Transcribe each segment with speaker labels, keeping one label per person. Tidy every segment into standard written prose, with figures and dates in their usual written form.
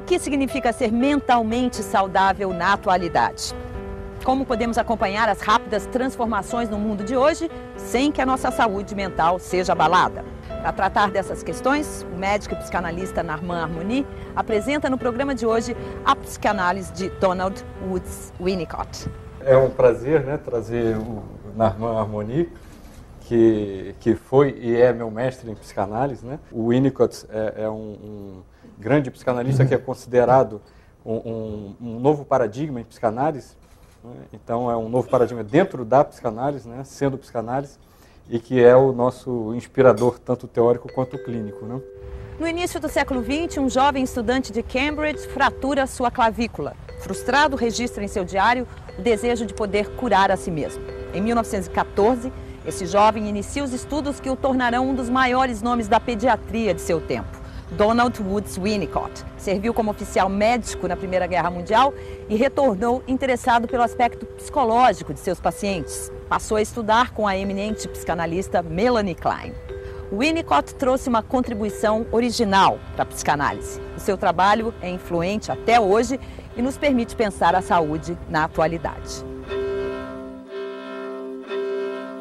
Speaker 1: que significa ser mentalmente saudável na atualidade? Como podemos acompanhar as rápidas transformações no mundo de hoje sem que a nossa saúde mental seja abalada? Para tratar dessas questões, o médico e psicanalista Narman Harmony apresenta no programa de hoje a psicanálise de Donald Woods Winnicott.
Speaker 2: É um prazer, trazer o Narman Harmony, que foi e é meu mestre em psicanálise. O Winnicott é um grande psicanalista que é considerado um novo paradigma em psicanálise. Então é um novo paradigma dentro da psicanálise, sendo psicanálise, e que é o nosso inspirador, tanto teórico quanto clínico.
Speaker 1: No início do século XX, um jovem estudante de Cambridge fratura sua clavícula. Frustrado, registra em seu diário o desejo de poder curar a si mesmo. Em 1914, esse jovem inicia os estudos que o tornarão um dos maiores nomes da pediatria de seu tempo. Donald Woods Winnicott serviu como oficial médico na Primeira Guerra Mundial e retornou interessado pelo aspecto psicológico de seus pacientes. Passou a estudar com a eminente psicanalista Melanie Klein. Winnicott trouxe uma contribuição original para a psicanálise. O seu trabalho é influente até hoje e nos permite pensar a saúde na atualidade.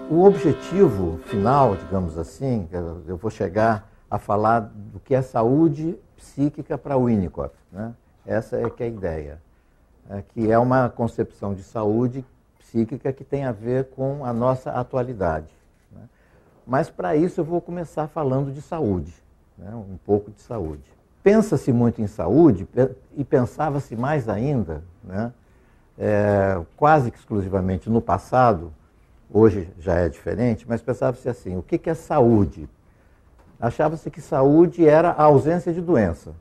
Speaker 3: O objetivo final, digamos assim, eu vou chegar a falar do que é saúde psíquica para Winnicott. Essa é que é a ideia, que é uma concepção de saúde psíquica que tem a ver com a nossa atualidade. Mas para isso eu vou começar falando de saúde, um pouco de saúde. Pensa-se muito em saúde e pensava-se mais ainda, quase que exclusivamente no passado, hoje já é diferente, mas pensava-se assim, o que é saúde? Achava-se que saúde era a ausência de doença.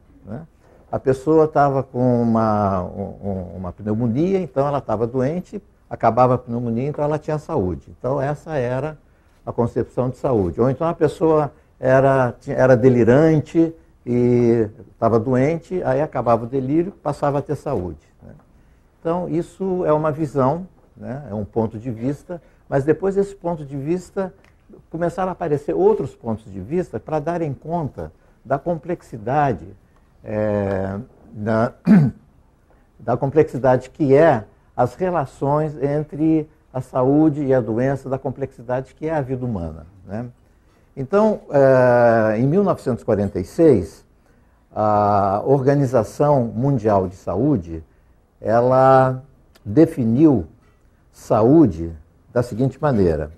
Speaker 3: A pessoa estava com uma pneumonia, então ela estava doente, acabava a pneumonia, então ela tinha saúde. Então essa era a concepção de saúde. Ou então a pessoa era delirante e estava doente, aí acabava o delírio, passava a ter saúde. Então isso é uma visão, é um ponto de vista, mas depois desse ponto de vista começaram a aparecer outros pontos de vista para darem conta da complexidade, da complexidade que é as relações entre a saúde e a doença, da complexidade que é a vida humana. Então, em 1946, a Organização Mundial de Saúde, ela definiu saúde da seguinte maneira: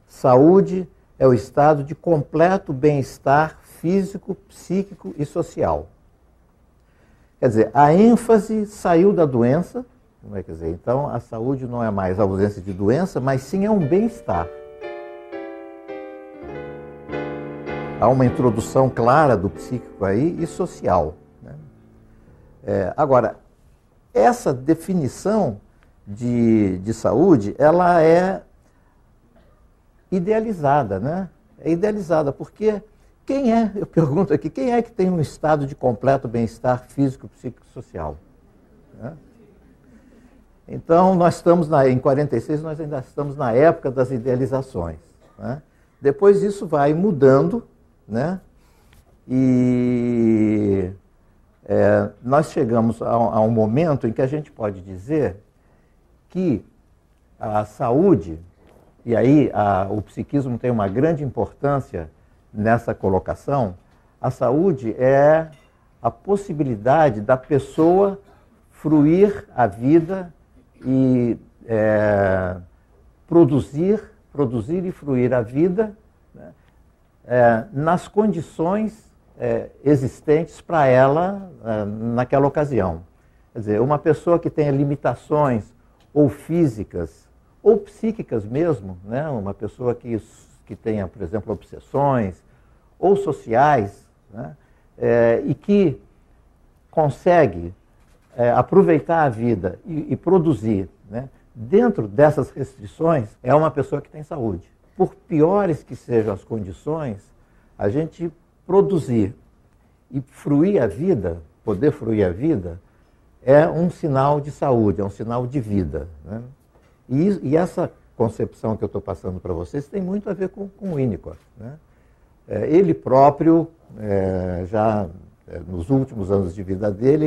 Speaker 3: saúde é o estado de completo bem-estar físico, psíquico e social. Quer dizer, a ênfase saiu da doença, quer dizer, então a saúde não é mais a ausência de doença, mas sim é um bem-estar. Há uma introdução clara do psíquico aí e social. Agora, essa definição de saúde, ela é idealizada, É idealizada porque eu pergunto aqui, quem é que tem um estado de completo bem-estar físico, psíquico e social? Então, nós estamos em 46, nós ainda estamos na época das idealizações. Depois isso vai mudando, e nós chegamos a um momento em que a gente pode dizer que a saúde, e aí o psiquismo tem uma grande importância nessa colocação, a saúde é a possibilidade da pessoa fruir a vida e produzir e fruir a vida nas condições existentes para ela naquela ocasião. Quer dizer, uma pessoa que tenha limitações ou físicas ou psíquicas mesmo, uma pessoa que tenha, por exemplo, obsessões ou sociais, e que consegue aproveitar a vida e produzir, dentro dessas restrições, é uma pessoa que tem saúde. Por piores que sejam as condições, a gente produzir e fruir a vida, poder fruir a vida, é um sinal de saúde, é um sinal de vida. E essa concepção que eu estou passando para vocês tem muito a ver com Winnicott. Ele próprio já nos últimos anos de vida dele,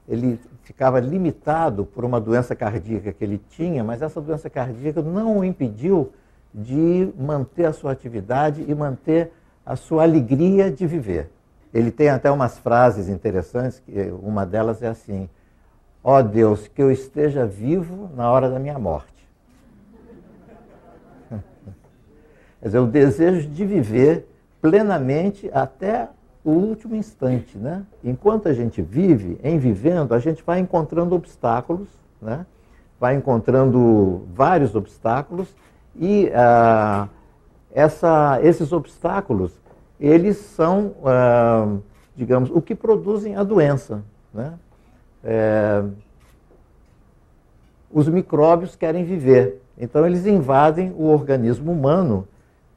Speaker 3: ele ficava limitado por uma doença cardíaca que ele tinha, mas essa doença cardíaca não o impediu de manter a sua atividade e manter a sua alegria de viver. Ele tem até umas frases interessantes, uma delas é assim: ó Deus, que eu esteja vivo na hora da minha morte. Quer dizer, o desejo de viver plenamente até o último instante, né? Enquanto a gente vive, em vivendo, a gente vai encontrando obstáculos, né? Vai encontrando vários obstáculos e esses obstáculos, eles são, digamos, o que produzem a doença, né? Os micróbios querem viver, então eles invadem o organismo humano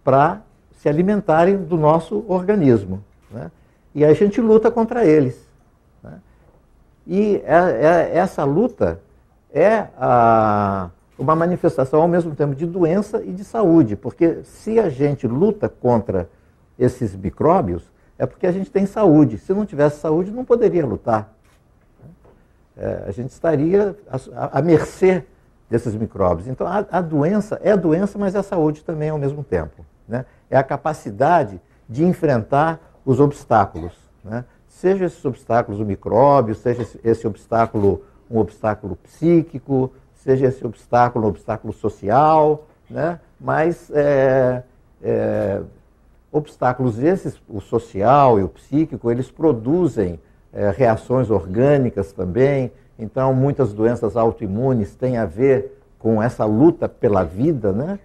Speaker 3: para se alimentarem do nosso organismo, né? E a gente luta contra eles, né? E essa luta é uma manifestação ao mesmo tempo de doença e de saúde, porque se a gente luta contra esses micróbios, é porque a gente tem saúde. Se não tivesse saúde, não poderia lutar. A gente estaria à mercê desses micróbios. Então, a doença é doença, mas é saúde também ao mesmo tempo, né? É a capacidade de enfrentar os obstáculos, né? Seja esses obstáculos o micróbio, seja esse obstáculo um obstáculo psíquico, seja esse obstáculo um obstáculo social, né? Mas obstáculos esses, o social e o psíquico, eles produzem reações orgânicas também. Então, muitas doenças autoimunes têm a ver com essa luta pela vida, né?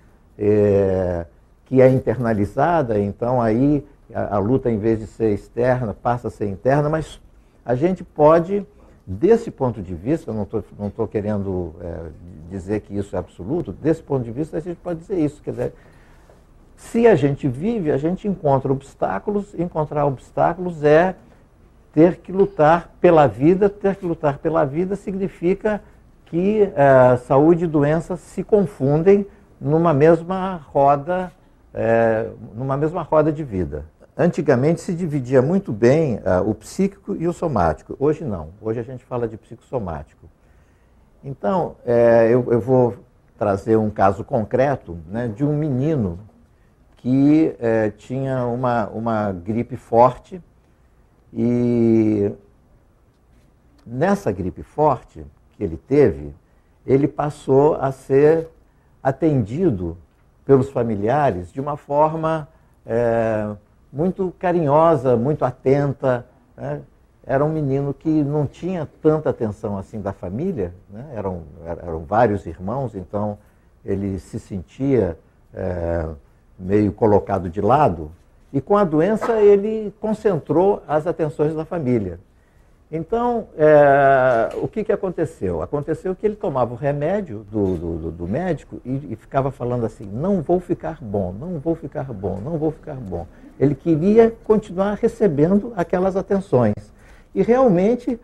Speaker 3: Que é internalizada. Então, aí a luta, em vez de ser externa, passa a ser interna. Mas a gente pode, desse ponto de vista, eu não estou querendo dizer que isso é absoluto, desse ponto de vista a gente pode dizer isso. Quer dizer, se a gente vive, a gente encontra obstáculos. Encontrar obstáculos é ter que lutar pela vida. Ter que lutar pela vida significa que saúde e doença se confundem numa mesma roda de vida. Antigamente se dividia muito bem o psíquico e o somático. Hoje não. Hoje a gente fala de psicossomático. Então, eu vou trazer um caso concreto, né, de um menino que tinha uma gripe forte. E nessa gripe forte que ele teve, ele passou a ser atendido pelos familiares de uma forma muito carinhosa, muito atenta, né? Era um menino que não tinha tanta atenção assim da família, né? Eram vários irmãos, então ele se sentia meio colocado de lado. E com a doença ele concentrou as atenções da família. Então, o que aconteceu? Aconteceu que ele tomava o remédio do médico e ficava falando assim: não vou ficar bom, não vou ficar bom, não vou ficar bom. Ele queria continuar recebendo aquelas atenções. E realmente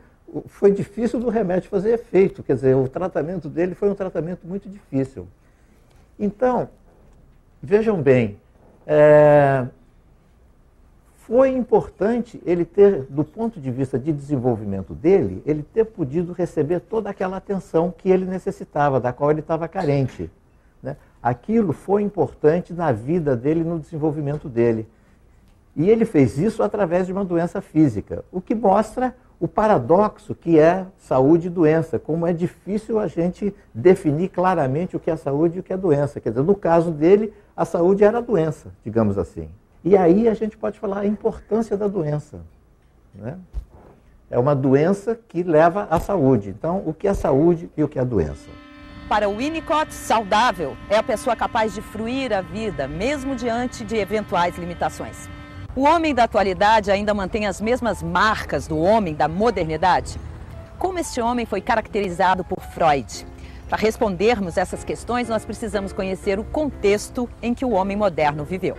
Speaker 3: foi difícil do remédio fazer efeito. Quer dizer, o tratamento dele foi um tratamento muito difícil. Então, vejam bem, foi importante ele ter, do ponto de vista de desenvolvimento dele, ele ter podido receber toda aquela atenção que ele necessitava, da qual ele estava carente, né? Aquilo foi importante na vida dele, no desenvolvimento dele. E ele fez isso através de uma doença física, o que mostra o paradoxo que é saúde e doença, como é difícil a gente definir claramente o que é saúde e o que é doença. Quer dizer, no caso dele, a saúde era a doença, digamos assim. E aí a gente pode falar a importância da doença, né? É uma doença que leva à saúde. Então, o que é saúde e o que é doença?
Speaker 1: Para Winnicott, saudável é a pessoa capaz de fruir a vida, mesmo diante de eventuais limitações. O homem da atualidade ainda mantém as mesmas marcas do homem da modernidade? Como este homem foi caracterizado por Freud? Para respondermos essas questões, nós precisamos conhecer o contexto em que o homem moderno viveu.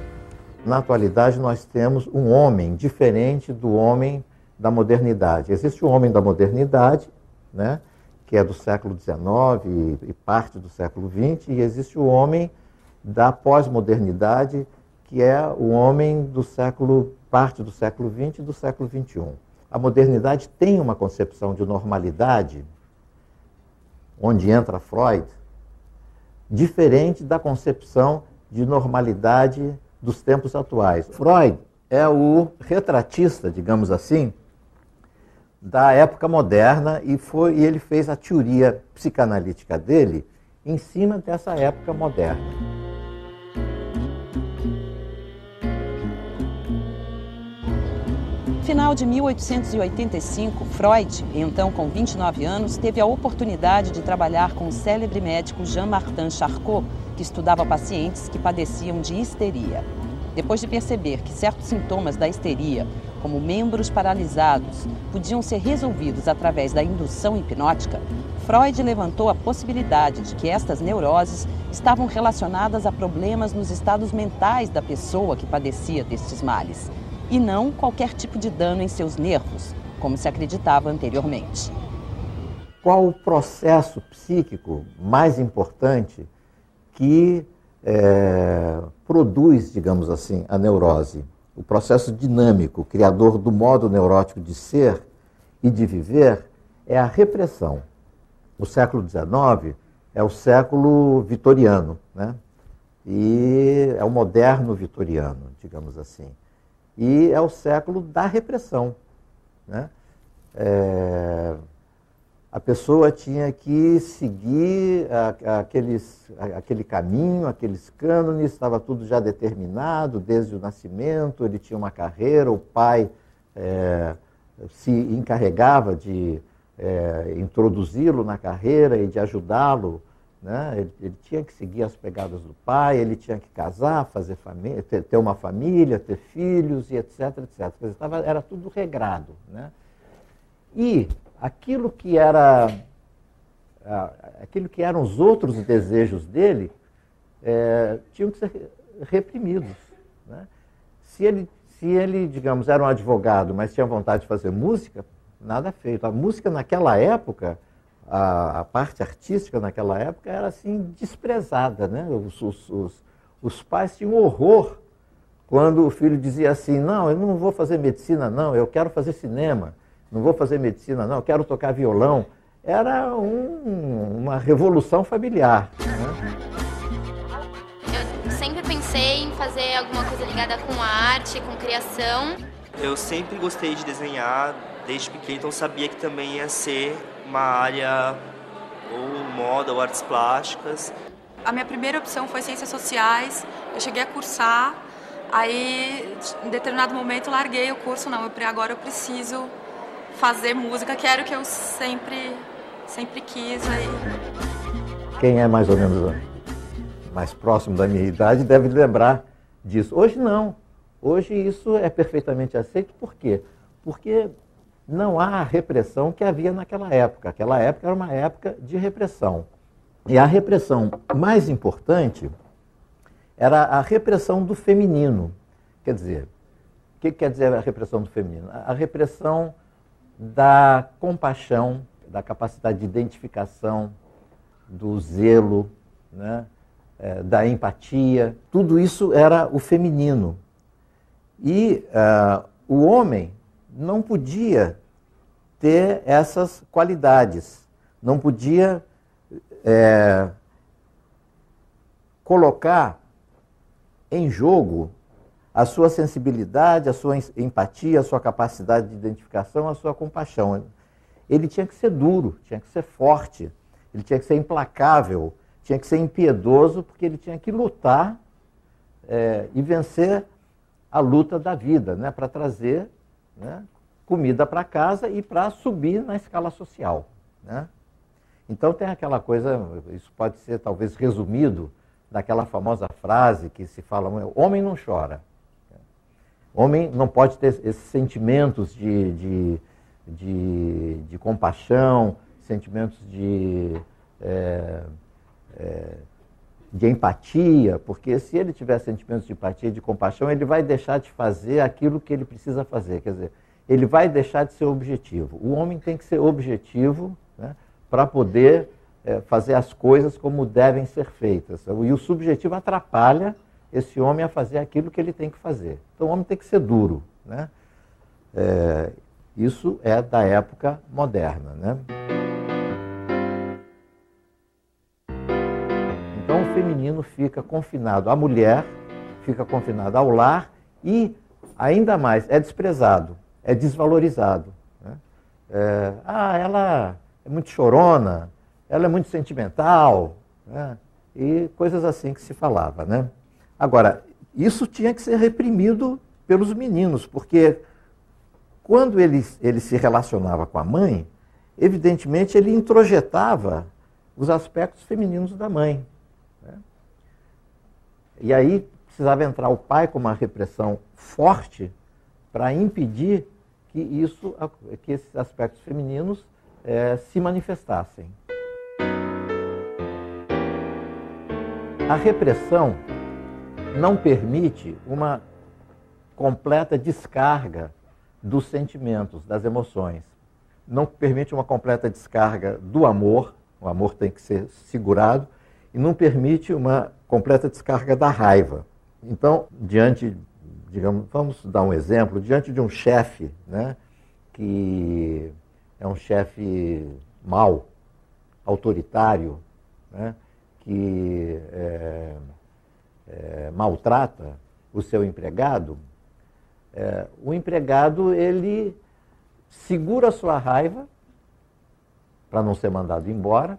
Speaker 3: Na atualidade, nós temos um homem diferente do homem da modernidade. Existe o homem da modernidade, né, que é do século XIX e parte do século XX, e existe o homem da pós-modernidade, que é o homem do século parte do século XX e do século XXI. A modernidade tem uma concepção de normalidade, onde entra Freud, diferente da concepção de normalidade dos tempos atuais. Freud é o retratista, digamos assim, da época moderna e ele fez a teoria psicanalítica dele em cima dessa época moderna.
Speaker 1: No final de 1885, Freud, então com 29 anos, teve a oportunidade de trabalhar com o célebre médico Jean-Martin Charcot, que estudava pacientes que padeciam de histeria. Depois de perceber que certos sintomas da histeria, como membros paralisados, podiam ser resolvidos através da indução hipnótica, Freud levantou a possibilidade de que estas neuroses estavam relacionadas a problemas nos estados mentais da pessoa que padecia destes males, e não qualquer tipo de dano em seus nervos, como se acreditava anteriormente.
Speaker 3: Qual o processo psíquico mais importante que produz, digamos assim, a neurose? O processo dinâmico, criador do modo neurótico de ser e de viver, é a repressão. O século XIX é o século vitoriano, né? E é o moderno vitoriano, digamos assim. E é o século da repressão, né? A pessoa tinha que seguir aquele caminho, aqueles cânones, estava tudo já determinado desde o nascimento, ele tinha uma carreira, o pai se encarregava de introduzi-lo na carreira e de ajudá-lo, né? Ele tinha que seguir as pegadas do pai, ele tinha que casar, fazer família, ter uma família, ter filhos e etc, etc. Era tudo regrado, né? E aquilo que eram os outros desejos dele tinham que ser reprimidos, né? Se ele, digamos, era um advogado, mas tinha vontade de fazer música, nada feito. A música naquela época, a parte artística naquela época era assim desprezada, né? Os pais tinham horror quando o filho dizia assim: não, eu não vou fazer medicina não, eu quero fazer cinema, não vou fazer medicina não, eu quero tocar violão. Era uma revolução familiar, né?
Speaker 4: Eu sempre pensei em fazer alguma coisa ligada com arte, com criação.
Speaker 5: Eu sempre gostei de desenhar desde pequeno, então sabia que também ia ser uma área ou moda ou artes plásticas.
Speaker 6: A minha primeira opção foi ciências sociais, eu cheguei a cursar, aí em determinado momento larguei o curso, não, agora eu preciso fazer música, que era o que eu sempre quis. Aí.
Speaker 3: Quem é mais ou menos mais próximo da minha idade deve lembrar disso. Hoje não, hoje isso é perfeitamente aceito, por quê? Porque não há a repressão que havia naquela época. Aquela época era uma época de repressão. E a repressão mais importante era a repressão do feminino. Quer dizer, o que quer dizer a repressão do feminino? A repressão da compaixão, da capacidade de identificação, do zelo, né? Da empatia. Tudo isso era o feminino. E o homem não podia ter essas qualidades, não podia colocar em jogo a sua sensibilidade, a sua empatia, a sua capacidade de identificação, a sua compaixão. Ele tinha que ser duro, tinha que ser forte, ele tinha que ser implacável, tinha que ser impiedoso, porque ele tinha que lutar e vencer a luta da vida, né, para trazer, né, comida para casa e para subir na escala social, né? Então tem aquela coisa, isso pode ser talvez resumido daquela famosa frase que se fala: homem não chora. Homem não pode ter esses sentimentos de compaixão, sentimentos de empatia, porque se ele tiver sentimentos de empatia e de compaixão, ele vai deixar de fazer aquilo que ele precisa fazer, quer dizer, ele vai deixar de ser objetivo. O homem tem que ser objetivo, né, para poder fazer as coisas como devem ser feitas. E o subjetivo atrapalha esse homem a fazer aquilo que ele tem que fazer. Então o homem tem que ser duro, né? Isso é da época moderna, né? Então o feminino fica confinado à mulher, fica confinado ao lar e, ainda mais, é desprezado, é desvalorizado, né? Ela é muito chorona, ela é muito sentimental, né? E coisas assim que se falava, né? Agora, isso tinha que ser reprimido pelos meninos, porque quando ele se relacionava com a mãe, evidentemente ele introjetava os aspectos femininos da mãe, né? E aí precisava entrar o pai com uma repressão forte para impedir que esses aspectos femininos se manifestassem. A repressão não permite uma completa descarga dos sentimentos, das emoções. Não permite uma completa descarga do amor, o amor tem que ser segurado, e não permite uma completa descarga da raiva. Então, digamos, vamos dar um exemplo, diante de um chefe, né, que é um chefe mau, autoritário, né, que maltrata o seu empregado, o empregado ele segura a sua raiva para não ser mandado embora,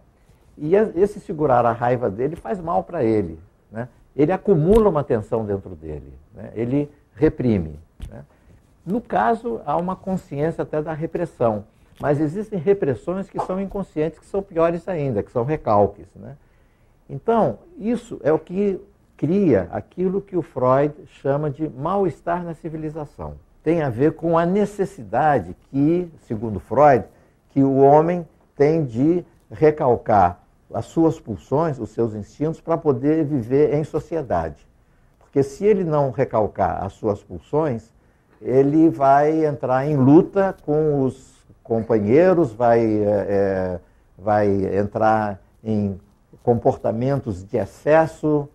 Speaker 3: e esse segurar a raiva dele faz mal para ele, né? Ele acumula uma tensão dentro dele, né? Ele reprime, né? No caso, há uma consciência até da repressão, mas existem repressões que são inconscientes, que são piores ainda, que são recalques, né? Então, isso é o que cria aquilo que o Freud chama de mal-estar na civilização. Tem a ver com a necessidade que, segundo Freud, que o homem tem de recalcar as suas pulsões, os seus instintos, para poder viver em sociedade. Porque se ele não recalcar as suas pulsões, ele vai entrar em luta com os companheiros, vai entrar em comportamentos de excesso,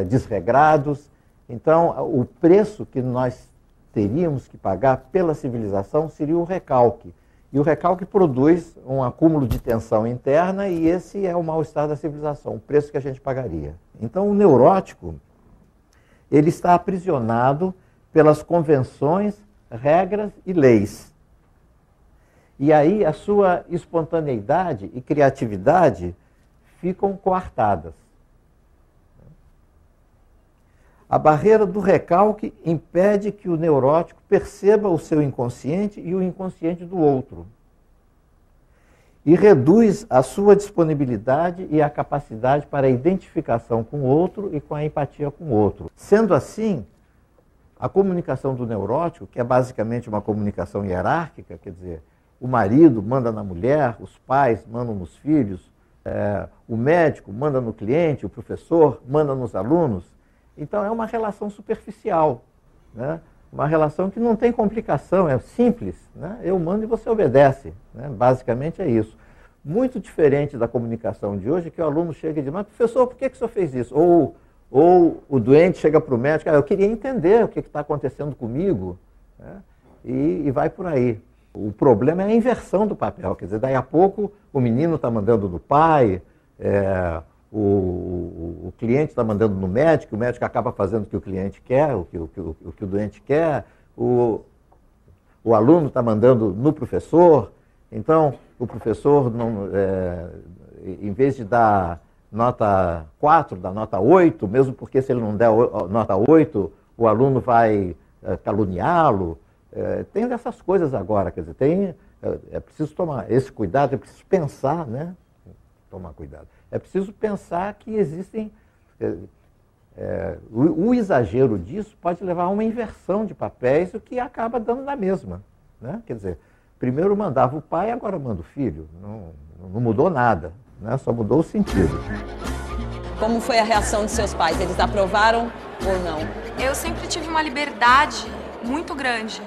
Speaker 3: desregrados. Então, o preço que nós teríamos que pagar pela civilização seria o recalque. E o recalque produz um acúmulo de tensão interna e esse é o mal-estar da civilização, o preço que a gente pagaria. Então, o neurótico, ele está aprisionado pelas convenções, regras e leis. E aí a sua espontaneidade e criatividade ficam coartadas. A barreira do recalque impede que o neurótico perceba o seu inconsciente e o inconsciente do outro. E reduz a sua disponibilidade e a capacidade para a identificação com o outro e com a empatia com o outro. Sendo assim, a comunicação do neurótico, que é basicamente uma comunicação hierárquica, quer dizer, o marido manda na mulher, os pais mandam nos filhos, o médico manda no cliente, o professor manda nos alunos. Então é uma relação superficial, né? Uma relação que não tem complicação, é simples, né? Eu mando e você obedece, né? Basicamente é isso. Muito diferente da comunicação de hoje, que o aluno chega e diz, mas professor, por que o senhor fez isso? Ou o doente chega para o médico, eu queria entender o que está acontecendo comigo, né? E vai por aí. O problema é a inversão do papel, quer dizer, daí a pouco o menino está mandando no pai, o cliente está mandando no médico, o médico acaba fazendo o que o cliente quer, o que o doente quer, o aluno está mandando no professor, então o professor, em vez de dar nota 4, dá nota 8, mesmo porque se ele não der nota 8, o aluno vai caluniá-lo. Tem dessas coisas agora, quer dizer, é preciso tomar esse cuidado, é preciso pensar, né? Tomar cuidado. É preciso pensar que existem... o exagero disso pode levar a uma inversão de papéis, o que acaba dando na mesma, né? Quer dizer, primeiro mandava o pai, agora manda o filho. Não mudou nada, né? Só mudou o sentido.
Speaker 1: Como foi a reação de seus pais? Eles aprovaram ou não?
Speaker 6: Eu sempre tive uma liberdade muito grande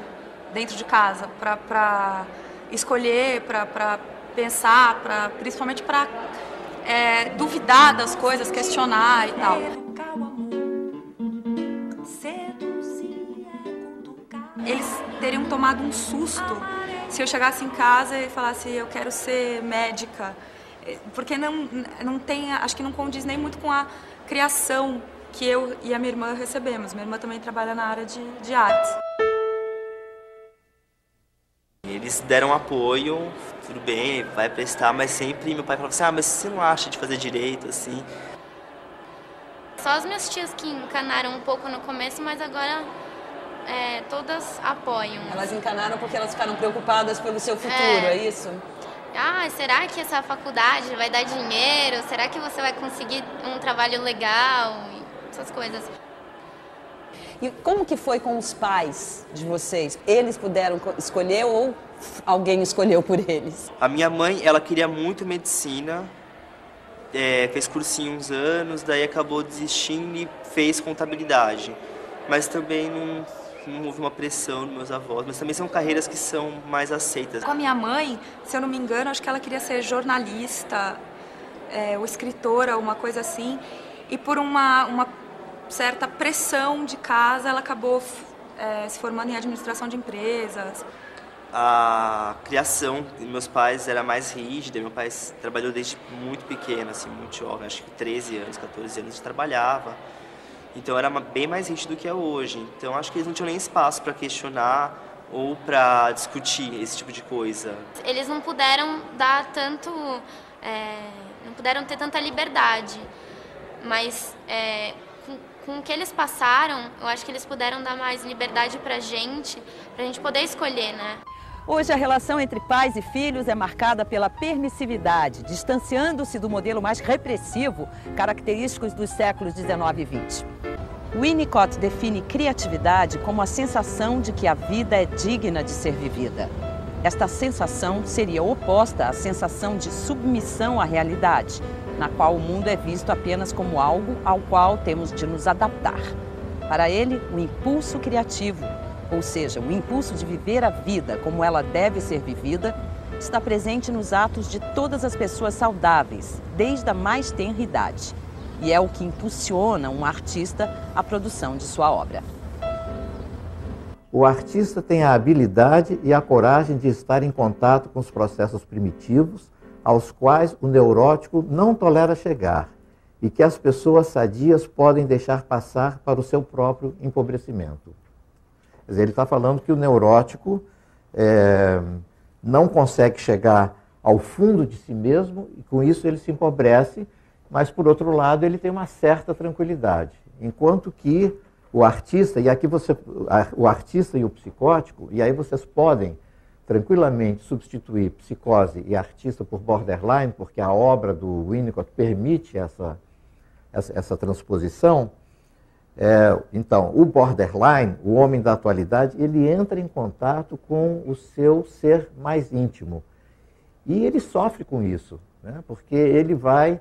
Speaker 6: dentro de casa para escolher, para pensar, principalmente para duvidar das coisas, questionar e tal. Eles teriam tomado um susto se eu chegasse em casa e falasse eu quero ser médica, porque não tem, acho que não condiz nem muito com a criação que eu e a minha irmã recebemos. Minha irmã também trabalha na área de artes.
Speaker 5: Eles deram apoio, tudo bem, vai prestar, mas sempre meu pai falava assim, mas você não acha de fazer direito, assim?
Speaker 4: Só as minhas tias que encanaram um pouco no começo, mas agora todas apoiam.
Speaker 1: Elas encanaram porque elas ficaram preocupadas pelo seu futuro, é isso?
Speaker 4: Será que essa faculdade vai dar dinheiro? Será que você vai conseguir um trabalho legal? Essas coisas.
Speaker 1: E como que foi com os pais de vocês? Eles puderam escolher ou alguém escolheu por eles?
Speaker 5: A minha mãe, ela queria muito medicina, fez cursinho uns anos, daí acabou desistindo e fez contabilidade. Mas também não houve uma pressão dos meus avós, mas também são carreiras que são mais aceitas.
Speaker 6: Com a minha mãe, se eu não me engano, acho que ela queria ser jornalista, ou escritora, uma coisa assim, e por uma certa pressão de casa, ela acabou se formando em administração de empresas.
Speaker 5: A criação dos meus pais era mais rígida, meu pai trabalhou desde muito pequeno, assim, muito jovem, acho que 13 anos, 14 anos trabalhava. Então era bem mais rígido do que é hoje. Então acho que eles não tinham nem espaço para questionar ou para discutir esse tipo de coisa.
Speaker 4: Eles não puderam dar tanto, não puderam ter tanta liberdade, mas com o que eles passaram, eu acho que eles puderam dar mais liberdade pra gente poder escolher, né?
Speaker 1: Hoje a relação entre pais e filhos é marcada pela permissividade, distanciando-se do modelo mais repressivo, característicos dos séculos 19 e 20. Winnicott define criatividade como a sensação de que a vida é digna de ser vivida. Esta sensação seria oposta à sensação de submissão à realidade, na qual o mundo é visto apenas como algo ao qual temos de nos adaptar. Para ele, o impulso criativo, ou seja, o impulso de viver a vida como ela deve ser vivida, está presente nos atos de todas as pessoas saudáveis, desde a mais tenra idade. E é o que impulsiona um artista à produção de sua obra.
Speaker 3: O artista tem a habilidade e a coragem de estar em contato com os processos primitivos, aos quais o neurótico não tolera chegar, e que as pessoas sadias podem deixar passar para o seu próprio empobrecimento. Quer dizer, ele está falando que o neurótico não consegue chegar ao fundo de si mesmo, e com isso ele se empobrece, mas, por outro lado, ele tem uma certa tranquilidade. Enquanto que o artista, e aqui o artista e o psicótico, e aí vocês podem tranquilamente substituir psicose e artista por borderline, porque a obra do Winnicott permite essa transposição. Então, o borderline, o homem da atualidade, ele entra em contato com o seu ser mais íntimo. E ele sofre com isso, né? Porque ele vai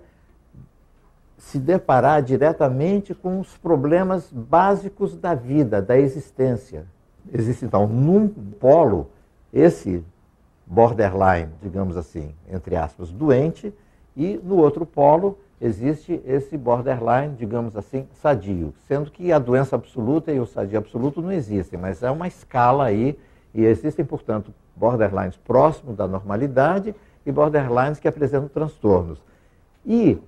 Speaker 3: se deparar diretamente com os problemas básicos da vida, da existência. Existe, então, num polo, esse borderline, digamos assim, entre aspas, doente, e no outro polo existe esse borderline, digamos assim, sadio, sendo que a doença absoluta e o sadio absoluto não existem, mas é uma escala aí, e existem, portanto, borderlines próximos da normalidade e borderlines que apresentam transtornos. E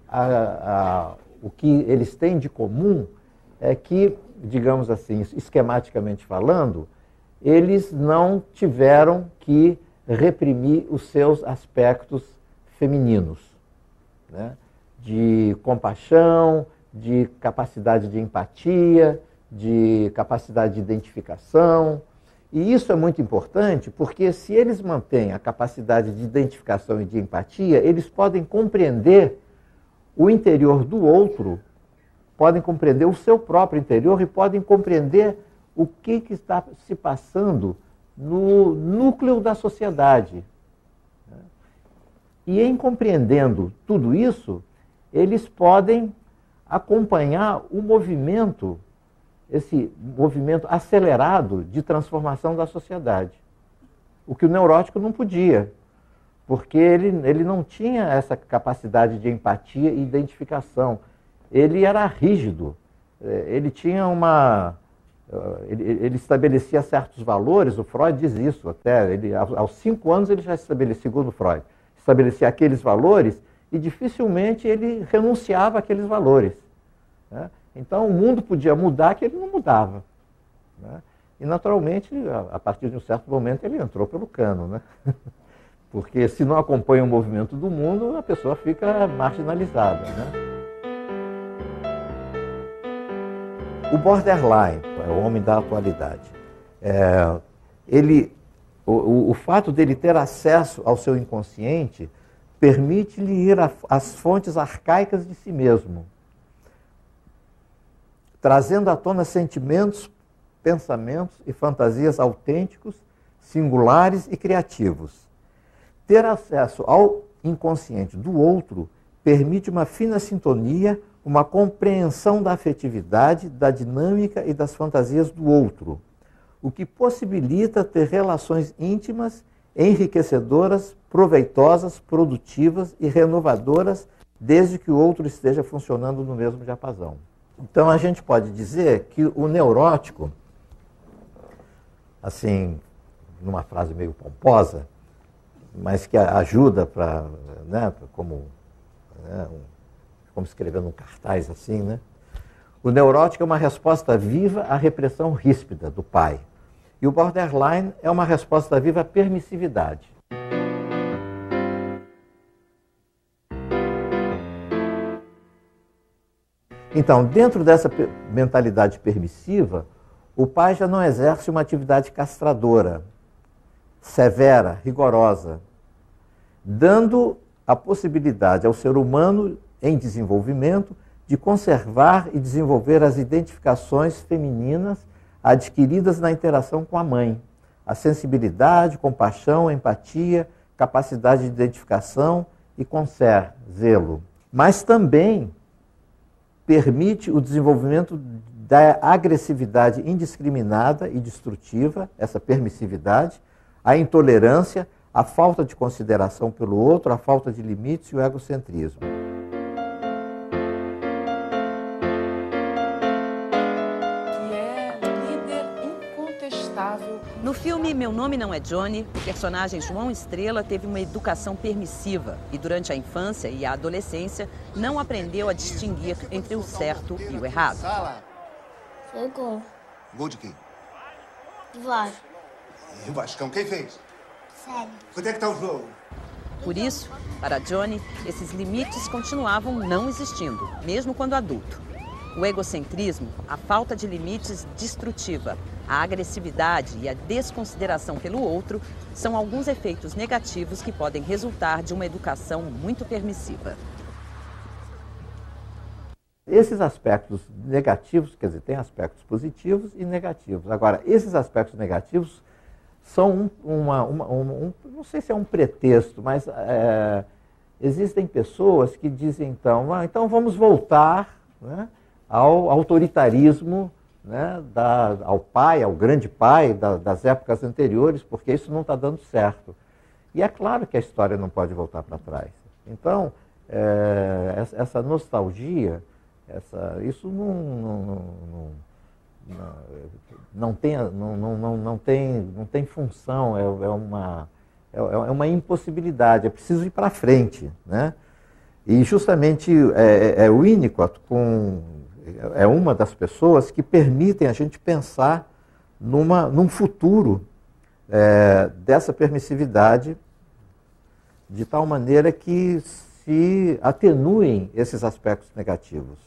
Speaker 3: o que eles têm de comum é que, digamos assim, esquematicamente falando, eles não tiveram que reprimir os seus aspectos femininos, né? De compaixão, de capacidade de empatia, de capacidade de identificação. E isso é muito importante porque se eles mantêm a capacidade de identificação e de empatia, eles podem compreender o interior do outro, podem compreender o seu próprio interior e podem compreender o que está se passando no núcleo da sociedade. E em compreendendo tudo isso, eles podem acompanhar o movimento, esse movimento acelerado de transformação da sociedade. O que o neurótico não podia, porque ele não tinha essa capacidade de empatia e identificação. Ele era rígido, ele tinha uma Ele estabelecia certos valores, o Freud diz isso até, aos 5 anos ele já estabelecia, segundo Freud, estabelecia aqueles valores e dificilmente ele renunciava àqueles valores. Né? Então o mundo podia mudar que ele não mudava. Né? E naturalmente, a partir de um certo momento, ele entrou pelo cano. Né? Porque se não acompanha o movimento do mundo, a pessoa fica marginalizada. Né? O borderline, é o homem da atualidade, o fato dele ter acesso ao seu inconsciente permite-lhe ir às fontes arcaicas de si mesmo, trazendo à tona sentimentos, pensamentos e fantasias autênticos, singulares e criativos. Ter acesso ao inconsciente do outro permite uma fina sintonia, uma compreensão da afetividade, da dinâmica e das fantasias do outro, o que possibilita ter relações íntimas, enriquecedoras, proveitosas, produtivas e renovadoras, desde que o outro esteja funcionando no mesmo diapasão. Então a gente pode dizer que o neurótico, assim, numa frase meio pomposa, mas que ajuda para, né, como escrever num cartaz assim, né? O neurótico é uma resposta viva à repressão ríspida do pai. E o borderline é uma resposta viva à permissividade. Então, dentro dessa mentalidade permissiva, o pai já não exerce uma atividade castradora, severa, rigorosa, dando a possibilidade ao ser humano em desenvolvimento de conservar e desenvolver as identificações femininas adquiridas na interação com a mãe. A sensibilidade, compaixão, empatia, capacidade de identificação e concern, zelo. Mas também permite o desenvolvimento da agressividade indiscriminada e destrutiva, essa permissividade, a intolerância, a falta de consideração pelo outro, a falta de limites e o egocentrismo.
Speaker 1: No filme Meu Nome Não é Johnny, o personagem João Estrela teve uma educação permissiva e durante a infância e a adolescência não aprendeu a distinguir entre o certo e o errado.
Speaker 7: Foi gol.
Speaker 8: Gol de quem?
Speaker 7: Do Vasco.
Speaker 8: E o Vascão quem fez?
Speaker 7: Sério.
Speaker 8: Quanto é que tá o jogo?
Speaker 1: Por isso, para Johnny, esses limites continuavam não existindo, mesmo quando adulto. O egocentrismo, a falta de limites destrutiva, a agressividade e a desconsideração pelo outro são alguns efeitos negativos que podem resultar de uma educação muito permissiva.
Speaker 3: Esses aspectos negativos, quer dizer, tem aspectos positivos e negativos. Agora, esses aspectos negativos são não sei se é um pretexto, mas existem pessoas que dizem, então vamos voltar, né, ao autoritarismo, né, ao pai, ao grande pai das épocas anteriores, porque isso não está dando certo. E é claro que a história não pode voltar para trás. Então, essa nostalgia, isso não tem função, é uma impossibilidade, é preciso ir para frente, né? E justamente o Winnicott é uma das pessoas que permitem a gente pensar num futuro dessa permissividade, de tal maneira que se atenuem esses aspectos negativos.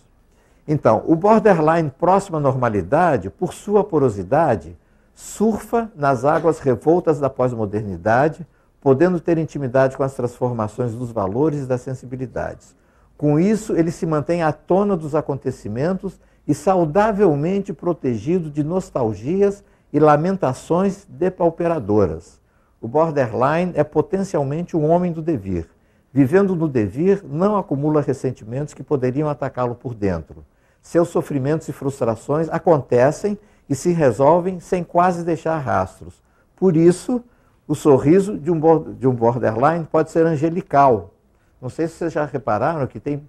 Speaker 3: Então, o borderline próximo à normalidade, por sua porosidade, surfa nas águas revoltas da pós-modernidade, podendo ter intimidade com as transformações dos valores e das sensibilidades. Com isso, ele se mantém à tona dos acontecimentos e saudavelmente protegido de nostalgias e lamentações depauperadoras. O borderline é potencialmente um homem do devir. Vivendo no devir, não acumula ressentimentos que poderiam atacá-lo por dentro. Seus sofrimentos e frustrações acontecem e se resolvem sem quase deixar rastros. Por isso, o sorriso de um borderline pode ser angelical. Não sei se vocês já repararam que tem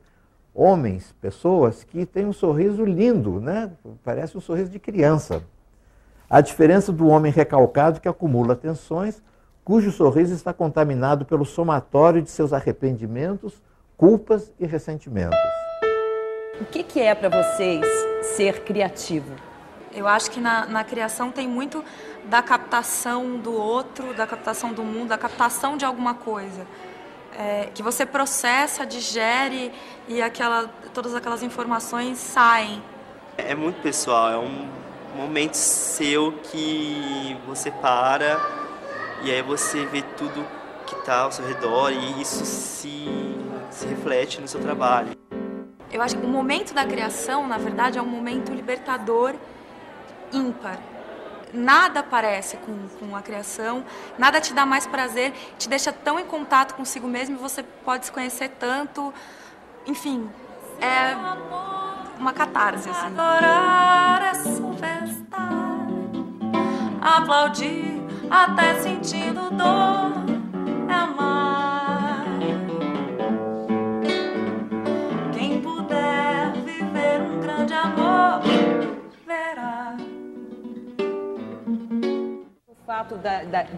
Speaker 3: homens, pessoas que têm um sorriso lindo, né? Parece um sorriso de criança. A diferença do homem recalcado que acumula tensões, cujo sorriso está contaminado pelo somatório de seus arrependimentos, culpas e ressentimentos.
Speaker 1: O que é para vocês ser criativo?
Speaker 6: Eu acho que na criação tem muito da captação do outro, da captação do mundo, da captação de alguma coisa. Que você processa, digere e todas aquelas informações saem.
Speaker 5: É muito pessoal, é um momento seu que você para e aí você vê tudo que está ao seu redor e isso se reflete no seu trabalho.
Speaker 6: Eu acho que o momento da criação, na verdade, é um momento libertador ímpar. Nada parece com a criação, nada te dá mais prazer, te deixa tão em contato consigo mesmo e você pode se conhecer tanto. Enfim, é uma catarse, assim.
Speaker 9: Adorar é superstar, aplaudir até sentindo dor, é amar. Quem puder viver um grande amor, verá.
Speaker 1: O fato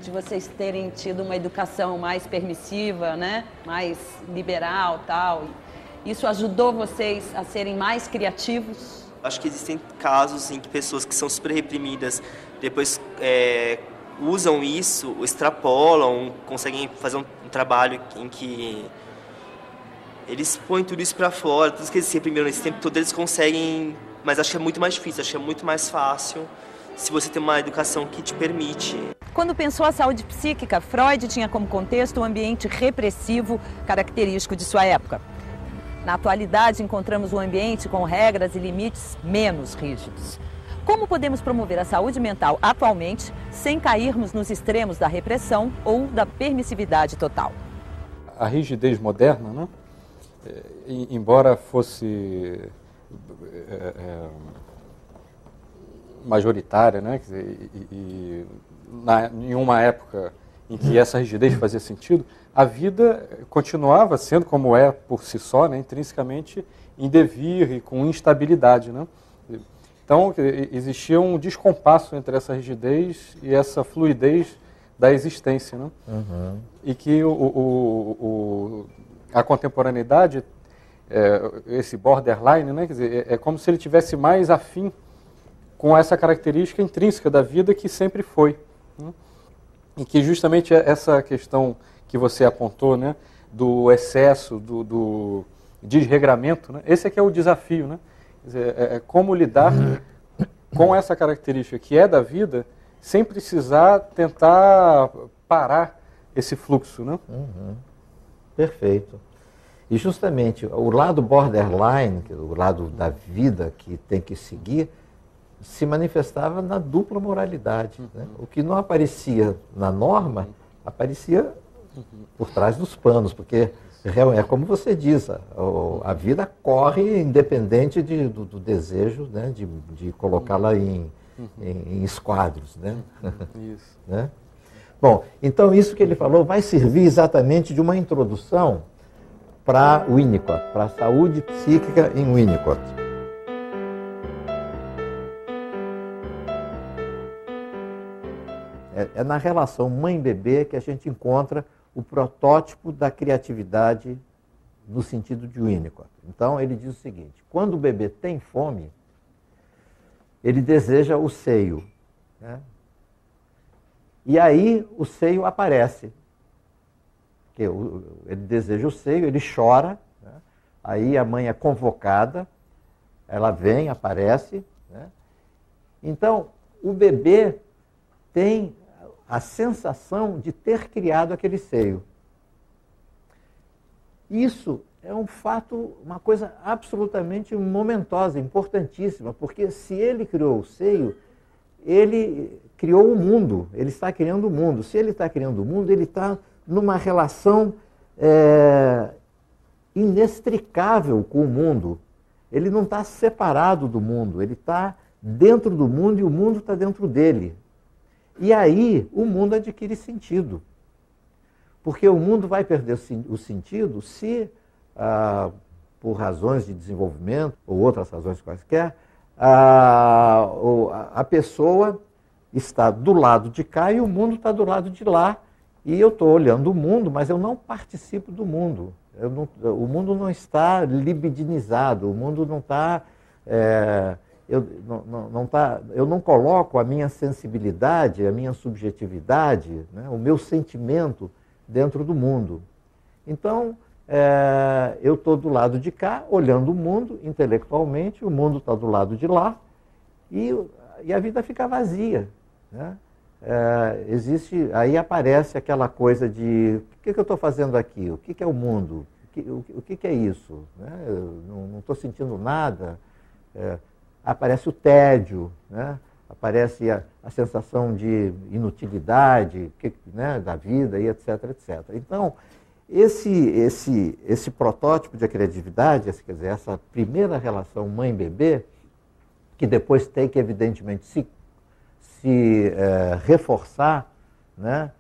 Speaker 1: de vocês terem tido uma educação mais permissiva, né? Mais liberal, tal, isso ajudou vocês a serem mais criativos?
Speaker 5: Acho que existem casos em que pessoas que são super reprimidas depois usam isso, extrapolam, conseguem fazer um trabalho em que eles põem tudo isso para fora, tudo que eles se reprimiram nesse tempo todo, eles conseguem, mas acho que é muito mais difícil, acho que é muito mais fácil se você tem uma educação que te permite.
Speaker 1: Quando pensou a saúde psíquica, Freud tinha como contexto o ambiente repressivo característico de sua época. Na atualidade, encontramos um ambiente com regras e limites menos rígidos. Como podemos promover a saúde mental atualmente sem cairmos nos extremos da repressão ou da permissividade total?
Speaker 2: A rigidez moderna, né? Embora fosse majoritária, né? Quer dizer, em uma época em que essa rigidez fazia sentido, a vida continuava sendo como é por si só, né? Intrinsecamente em devir e com instabilidade, né? Então existia um descompasso entre essa rigidez e essa fluidez da existência, né?
Speaker 3: Uhum.
Speaker 2: E que a contemporaneidade, esse borderline, né? Quer dizer, é como se ele tivesse mais afim com essa característica intrínseca da vida que sempre foi, né? E que justamente essa questão que você apontou, né, do excesso, do desregramento, né, esse é que é o desafio, né? Quer dizer, é como lidar com essa característica que é da vida sem precisar tentar parar esse fluxo, né?
Speaker 3: Uhum. Perfeito. E justamente o lado borderline, o lado da vida que tem que seguir, se manifestava na dupla moralidade. Né? O que não aparecia na norma, aparecia por trás dos panos, porque é como você diz, a vida corre independente do desejo, né, de colocá-la em esquadros. Né?
Speaker 2: Isso.
Speaker 3: Né? Bom, então isso que ele falou vai servir exatamente de uma introdução para o Winnicott, para a saúde psíquica em Winnicott. É na relação mãe-bebê que a gente encontra o protótipo da criatividade no sentido de Winnicott. Então, ele diz o seguinte: quando o bebê tem fome, ele deseja o seio, né? E aí o seio aparece. Ele deseja o seio, ele chora, né? Aí a mãe é convocada, ela vem, aparece, né? Então, o bebê tem a sensação de ter criado aquele seio. Isso é um fato, uma coisa absolutamente momentosa, importantíssima, porque se ele criou o seio, ele criou o mundo, ele está criando o mundo. Se ele está criando o mundo, ele está numa relação inextricável com o mundo. Ele não está separado do mundo, ele está dentro do mundo e o mundo está dentro dele. E aí o mundo adquire sentido. Porque o mundo vai perder o sentido se, por razões de desenvolvimento ou outras razões quaisquer, a pessoa está do lado de cá e o mundo está do lado de lá. E eu estou olhando o mundo, mas eu não participo do mundo. O mundo não está libidinizado, o mundo não está... eu não coloco a minha sensibilidade, a minha subjetividade, né, o meu sentimento dentro do mundo. Então, eu estou do lado de cá, olhando o mundo intelectualmente, o mundo está do lado de lá, e a vida fica vazia, né? Aí aparece aquela coisa de o que eu estou fazendo aqui, o que é o mundo, o que é isso, né? Eu não estou sentindo nada. Aparece o tédio, né? Aparece a sensação de inutilidade, né, da vida, e etc, etc. Então, esse protótipo de criatividade, quer dizer, essa primeira relação mãe-bebê, que depois tem que, evidentemente, se reforçar, né,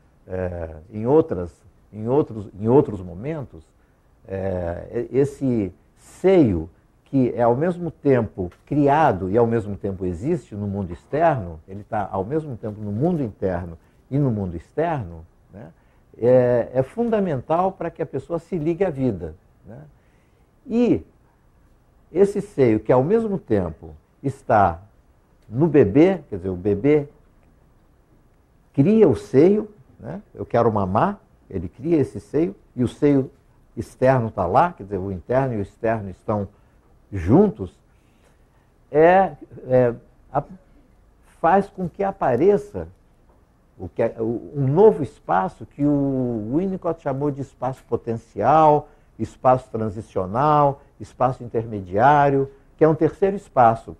Speaker 3: em outros momentos, esse seio que é ao mesmo tempo criado e ao mesmo tempo existe no mundo externo, ele está ao mesmo tempo no mundo interno e no mundo externo, né, é fundamental para que a pessoa se ligue à vida, né? E esse seio que ao mesmo tempo está no bebê, quer dizer, o bebê cria o seio, né? Eu quero mamar, ele cria esse seio, e o seio externo está lá, quer dizer, o interno e o externo estão juntos, faz com que apareça um novo espaço que o Winnicott chamou de espaço potencial, espaço transicional, espaço intermediário, que é um terceiro espaço,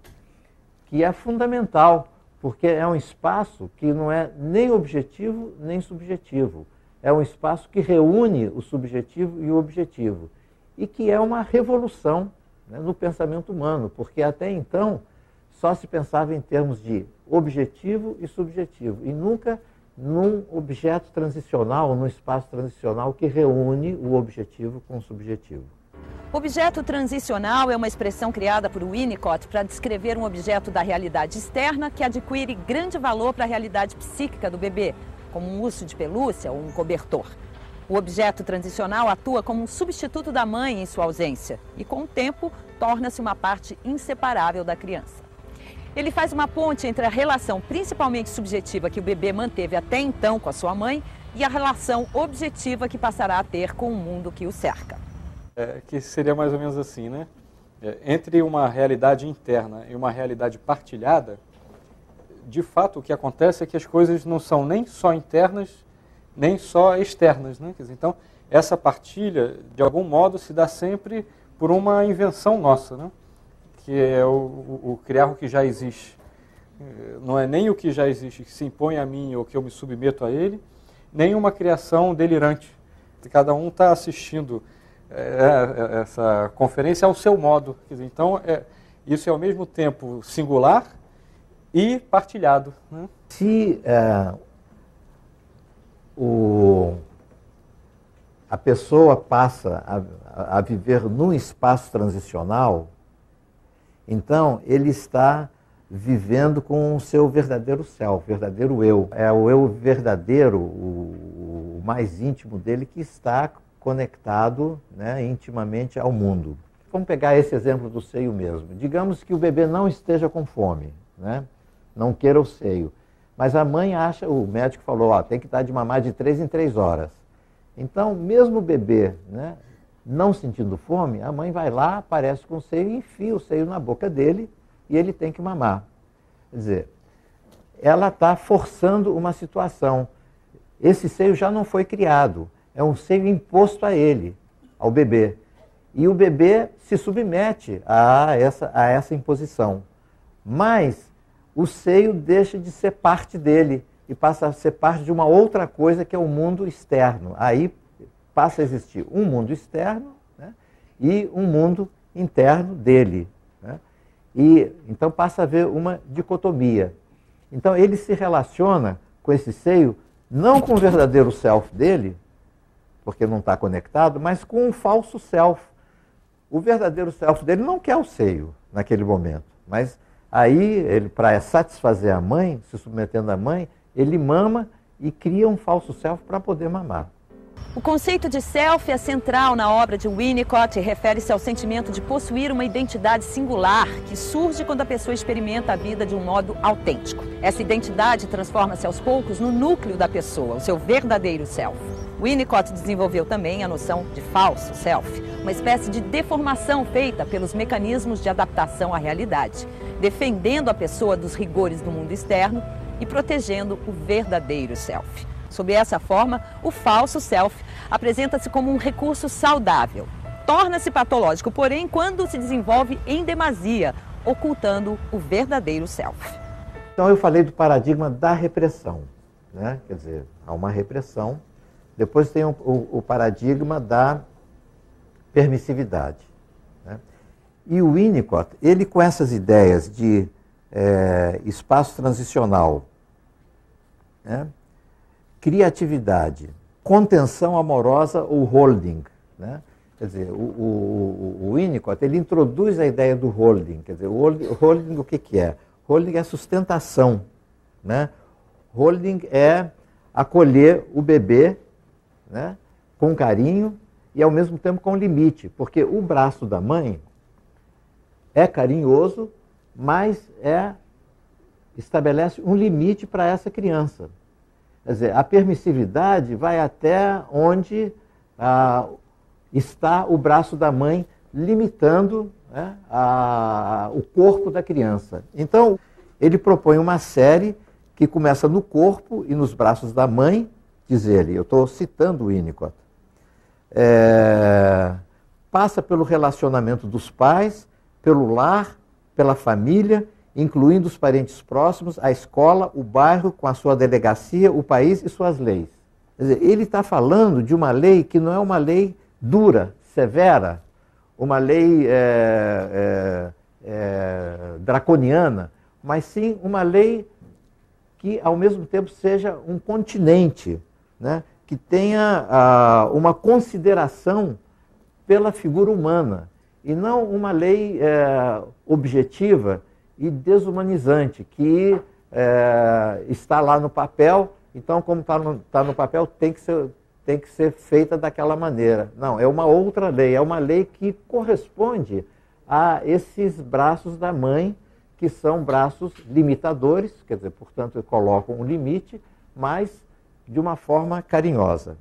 Speaker 3: que é fundamental, porque é um espaço que não é nem objetivo nem subjetivo. É um espaço que reúne o subjetivo e o objetivo, e que é uma revolução, né, no pensamento humano, porque até então só se pensava em termos de objetivo e subjetivo, e nunca num objeto transicional, num espaço transicional que reúne o objetivo com o subjetivo.
Speaker 1: Objeto transicional é uma expressão criada por Winnicott para descrever um objeto da realidade externa que adquire grande valor para a realidade psíquica do bebê, como um urso de pelúcia ou um cobertor. O objeto transicional atua como um substituto da mãe em sua ausência e, com o tempo, torna-se uma parte inseparável da criança. Ele faz uma ponte entre a relação principalmente subjetiva que o bebê manteve até então com a sua mãe e a relação objetiva que passará a ter com o mundo que o cerca.
Speaker 2: Que seria mais ou menos assim, né? Entre uma realidade interna e uma realidade partilhada, de fato o que acontece é que as coisas não são nem só internas, nem só externas, né? Quer dizer, então, essa partilha, de algum modo, se dá sempre por uma invenção nossa, né? Que é o criar o que já existe. Não é nem o que já existe que se impõe a mim ou que eu me submeto a ele, nem uma criação delirante. Cada um está assistindo essa conferência ao seu modo. Quer dizer, então, isso é ao mesmo tempo singular e partilhado, né?
Speaker 3: Se a pessoa passa a viver num espaço transicional, então ele está vivendo com o seu verdadeiro self, verdadeiro eu. É o eu verdadeiro, o mais íntimo dele, que está conectado, né, intimamente ao mundo. Vamos pegar esse exemplo do seio mesmo. Digamos que o bebê não esteja com fome, né? Não queira o seio. Mas a mãe acha, o médico falou, ó, tem que dar de mamar de 3 em 3 horas. Então, mesmo o bebê, né, não sentindo fome, a mãe vai lá, aparece com o seio e enfia o seio na boca dele e ele tem que mamar. Quer dizer, ela está forçando uma situação. Esse seio já não foi criado, é um seio imposto a ele, ao bebê. E o bebê se submete a essa imposição. Mas o seio deixa de ser parte dele e passa a ser parte de uma outra coisa que é o mundo externo. Aí passa a existir um mundo externo, né, e um mundo interno dele, né? E então passa a haver uma dicotomia. Então ele se relaciona com esse seio não com o verdadeiro self dele, porque não está conectado, mas com um falso self. O verdadeiro self dele não quer o seio naquele momento, mas Aí, ele, para satisfazer a mãe, se submetendo à mãe, ele mama e cria um falso self para poder mamar.
Speaker 1: O conceito de self é central na obra de Winnicott e refere-se ao sentimento de possuir uma identidade singular que surge quando a pessoa experimenta a vida de um modo autêntico. Essa identidade transforma-se aos poucos no núcleo da pessoa, o seu verdadeiro self. Winnicott desenvolveu também a noção de falso self, uma espécie de deformação feita pelos mecanismos de adaptação à realidade, defendendo a pessoa dos rigores do mundo externo e protegendo o verdadeiro self. Sob essa forma, o falso self apresenta-se como um recurso saudável. Torna-se patológico, porém, quando se desenvolve em demasia, ocultando o verdadeiro self.
Speaker 3: Então eu falei do paradigma da repressão, né? Quer dizer, há uma repressão. Depois tem o paradigma da permissividade, né? E o Winnicott, ele com essas ideias de espaço transicional, né? Criatividade, contenção amorosa ou holding, né? Quer dizer, o Winnicott, ele introduz a ideia do holding. Quer dizer, o holding o que é? Holding é sustentação, né? Holding é acolher o bebê, né, com carinho e ao mesmo tempo com limite, porque o braço da mãe é carinhoso, mas estabelece um limite para essa criança. Quer dizer, a permissividade vai até onde está o braço da mãe, limitando, né, o corpo da criança. Então, ele propõe uma série que começa no corpo e nos braços da mãe, diz ele, eu estou citando o Winnicott, passa pelo relacionamento dos pais, pelo lar, pela família, incluindo os parentes próximos, a escola, o bairro, com a sua delegacia, o país e suas leis. Quer dizer, ele está falando de uma lei que não é uma lei dura, severa, uma lei draconiana, mas sim uma lei que, ao mesmo tempo, seja um continente, né, que tenha uma consideração pela figura humana, e não uma lei objetiva e desumanizante, que está lá no papel, então, como está no papel, tem que ser feita daquela maneira. Não, é uma outra lei, é uma lei que corresponde a esses braços da mãe, que são braços limitadores, quer dizer, portanto, colocam um limite, mas de uma forma carinhosa.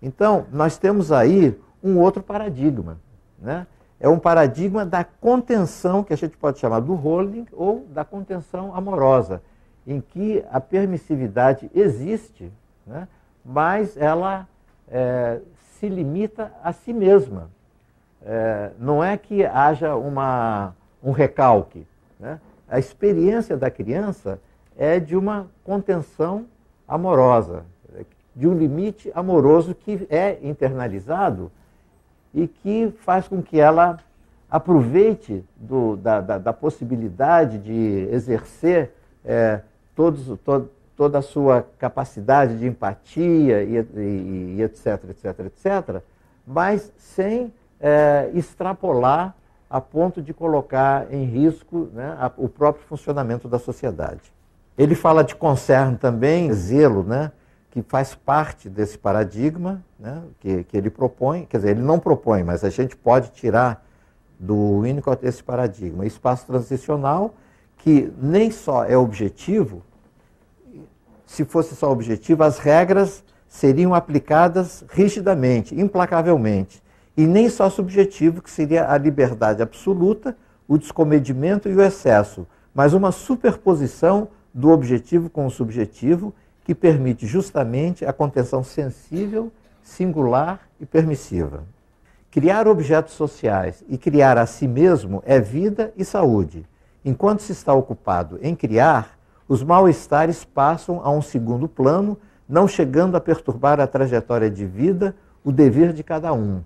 Speaker 3: Então, nós temos aí um outro paradigma, né? É um paradigma da contenção, que a gente pode chamar do holding, ou da contenção amorosa, em que a permissividade existe, né? Mas ela se limita a si mesma. Não é que haja um recalque, né? A experiência da criança é de uma contenção amorosa, de um limite amoroso que é internalizado e que faz com que ela aproveite da possibilidade de exercer toda a sua capacidade de empatia e etc, etc, etc, mas sem extrapolar a ponto de colocar em risco, né, o próprio funcionamento da sociedade. Ele fala de concern também, zelo, né, que faz parte desse paradigma, né, que ele propõe, quer dizer, ele não propõe, mas a gente pode tirar do Winnicott esse paradigma. Espaço transicional, que nem só é objetivo, se fosse só objetivo, as regras seriam aplicadas rigidamente, implacavelmente, e nem só subjetivo, que seria a liberdade absoluta, o descomedimento e o excesso, mas uma superposição do objetivo com o subjetivo, que permite justamente a contenção sensível, singular e permissiva. Criar objetos sociais e criar a si mesmo é vida e saúde. Enquanto se está ocupado em criar, os mal-estares passam a um segundo plano, não chegando a perturbar a trajetória de vida, o dever de cada um.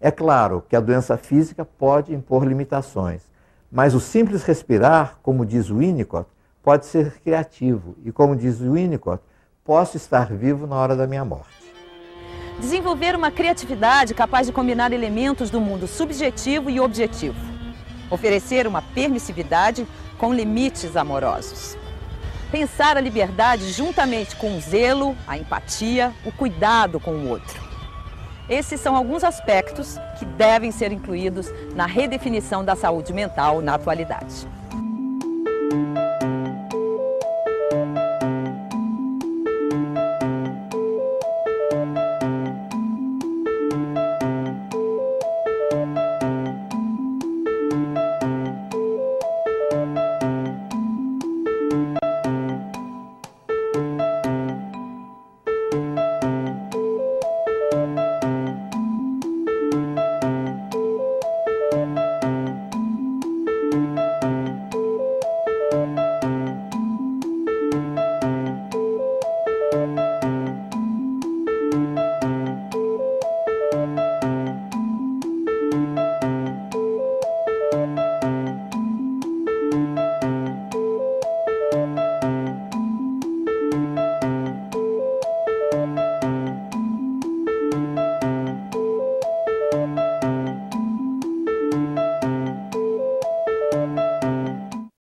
Speaker 3: É claro que a doença física pode impor limitações, mas o simples respirar, como diz Winnicott, pode ser criativo. E como diz Winnicott, posso estar vivo na hora da minha morte.
Speaker 1: Desenvolver uma criatividade capaz de combinar elementos do mundo subjetivo e objetivo. Oferecer uma permissividade com limites amorosos. Pensar a liberdade juntamente com o zelo, a empatia, o cuidado com o outro. Esses são alguns aspectos que devem ser incluídos na redefinição da saúde mental na atualidade.